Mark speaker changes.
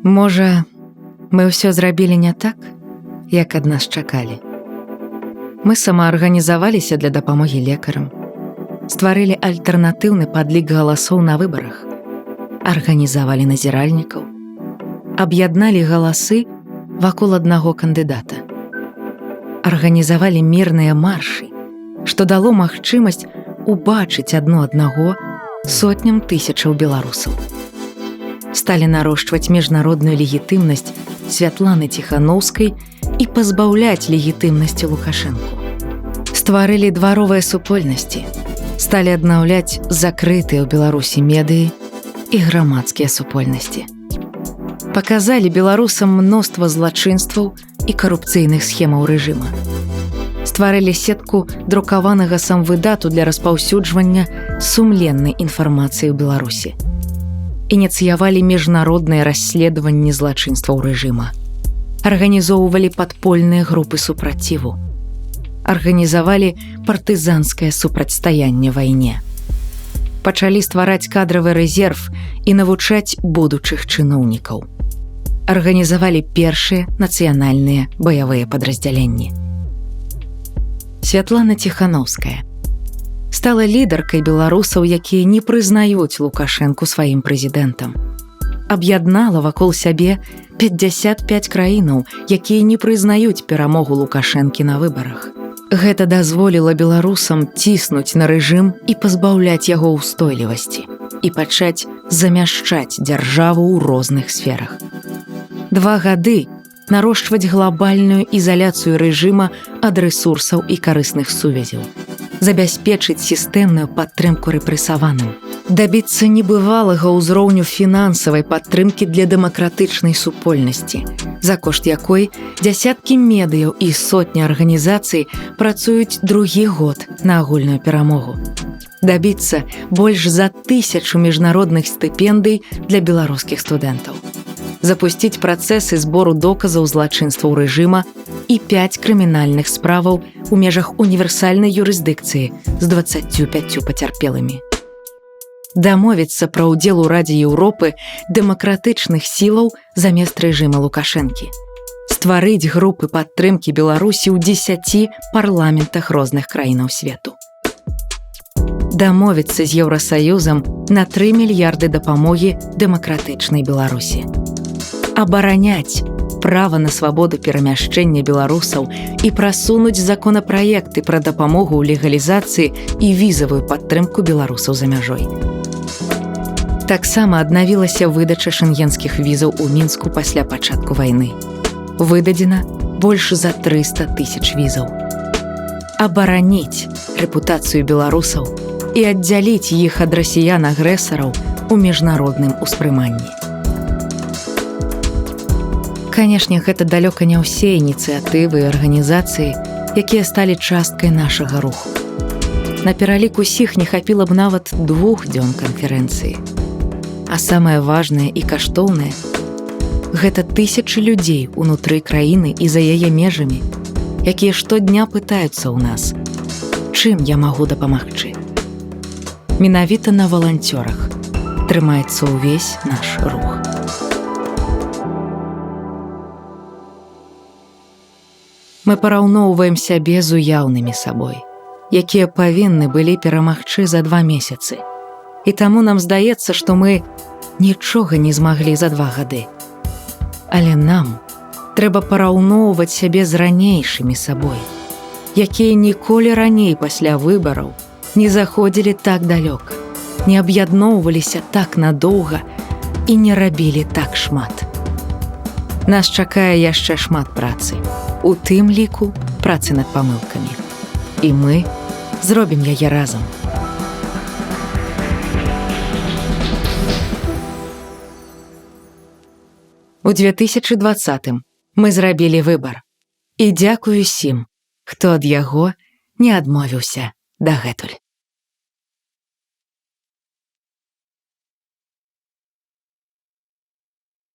Speaker 1: Можа, мы ўсё зрабілі не так, як ад нас чакалі. Мы самаарганізаваліся для дапамогі лекарам, стварылі альтэрнатыўны падлік галасоў на выбарах, арганізавалі назіральнікаў, аб'ядналі галасы вакол аднаго кандыдата, арганізавалі мірныя маршы, што дало магчымасць убачыць адно аднаго сотням тысячаў беларусаў. Сталі нарошчваць міжнародную легітымнасць Святланы Ціханаўскай і пазбаўляць легітымнасці Лукашэнку. Стварылі дваровыя супольнасці, сталі аднаўляць закрытыя ў Беларусі медыі і грамадскія супольнасці. Паказалі беларусам мноства злачынстваў і карупцыйных схемаў рэжыма. Стварылі сетку друкаванага самвыдату для распаўсюджвання сумленнай інфармацыі ў Беларусі. Ініцыявалі міжнародныя расследаванні злачынстваў рэжыма. Арганізоўвалі падпольныя групы супраціву. Арганізавалі партызанскае супрацьстаянне вайне. Пачалі ствараць кадравы рэзерв і навучаць будучых чыноўнікаў. Арганізавалі першыя нацыянальныя баявыя падраздзяленні. Святлана Ціханаўская стала лідаркай беларусаў, якія не прызнаюць Лукашэнку сваім прэзідэнтам. Аб'яднала вакол сябе 55 краінаў, якія не прызнаюць перамогу Лукашэнкі на выбарах. Гэта дазволіла беларусам ціснуць на рэжым і пазбаўляць яго ўстойлівасці і пачаць замяшчаць дзяржаву ў розных сферах. 2 гады нарошчваць глабальную ізаляцыю рэжыма ад рэсурсаў і карысных сувязяў, забяспечыць сістэмную падтрымку рэпрэсаваным, дабіцца небывалага ўзроўню фінансавай падтрымкі для дэмакратычнай супольнасці, за кошт якой дзясяткі медыяў і сотні арганізацый працуюць другі год на агульную перамогу. Дабіцца больш за 1000 міжнародных стыпендый для беларускіх студэнтаў. Запусціць працэсы збору доказаў злачынстваў рэжыма і 5 крымінальных справаў у межах універсальнай юрысдыкцыі з 25 пацярпелымі. Дамовіцца пра ўдзел у Радзе Еўропы дэмакратычных сілаў замест рэжыма Лукашэнкі. Стварыць групы падтрымкі Беларусі ў 10 парламентах розных краінаў свету. Дамовіцца з Еўрасаюзам на 3 мільярды дапамогі дэмакратычнай Беларусі. Абараняць права на свабоду перамяшчэння беларусаў і прасунуць законапраекты пра дапамогу ў легалізацыі і візавую падтрымку беларусаў за мяжой. Таксама аднавілася выдача шэнгенскіх візаў у Мінску пасля пачатку вайны. Выдадзена больш за 300 000 візаў. Абараніць рэпутацыю беларусаў і аддзяліць іх ад расіян-агрэсараў у міжнародным успрыманні. Канешне, гэта далёка не ўсе ініцыятывы і арганізацыі, якія сталі часткай нашага руху. На пералік усіх не хапіла б нават 2 дзён канферэнцыі. А самае важнае і каштоўнае – гэта тысячы людзей унутры краіны і за яе межамі, якія штодня пытаюцца ў нас, чым я магу дапамагчы. Менавіта на валанцёрах трымаецца ўвесь наш рух. Мы параўноўваем сябе з уяўнымі сабой, якія павінны былі перамагчы за 2 месяцы. І таму нам здаецца, што мы нічога не змаглі за 2 гады. Але нам трэба параўноўваць сябе з ранейшымі сабой, якія ніколі раней пасля выбараў не заходзілі так далёка, не аб'ядноўваліся так надоўга і не рабілі так шмат. Нас чакае яшчэ шмат працы, у тым ліку працы над памылкамі. І мы зробім яе разам. У 2020 мы зрабілі выбар. І дзякую ўсім, хто ад яго не адмовіўся дагэтуль.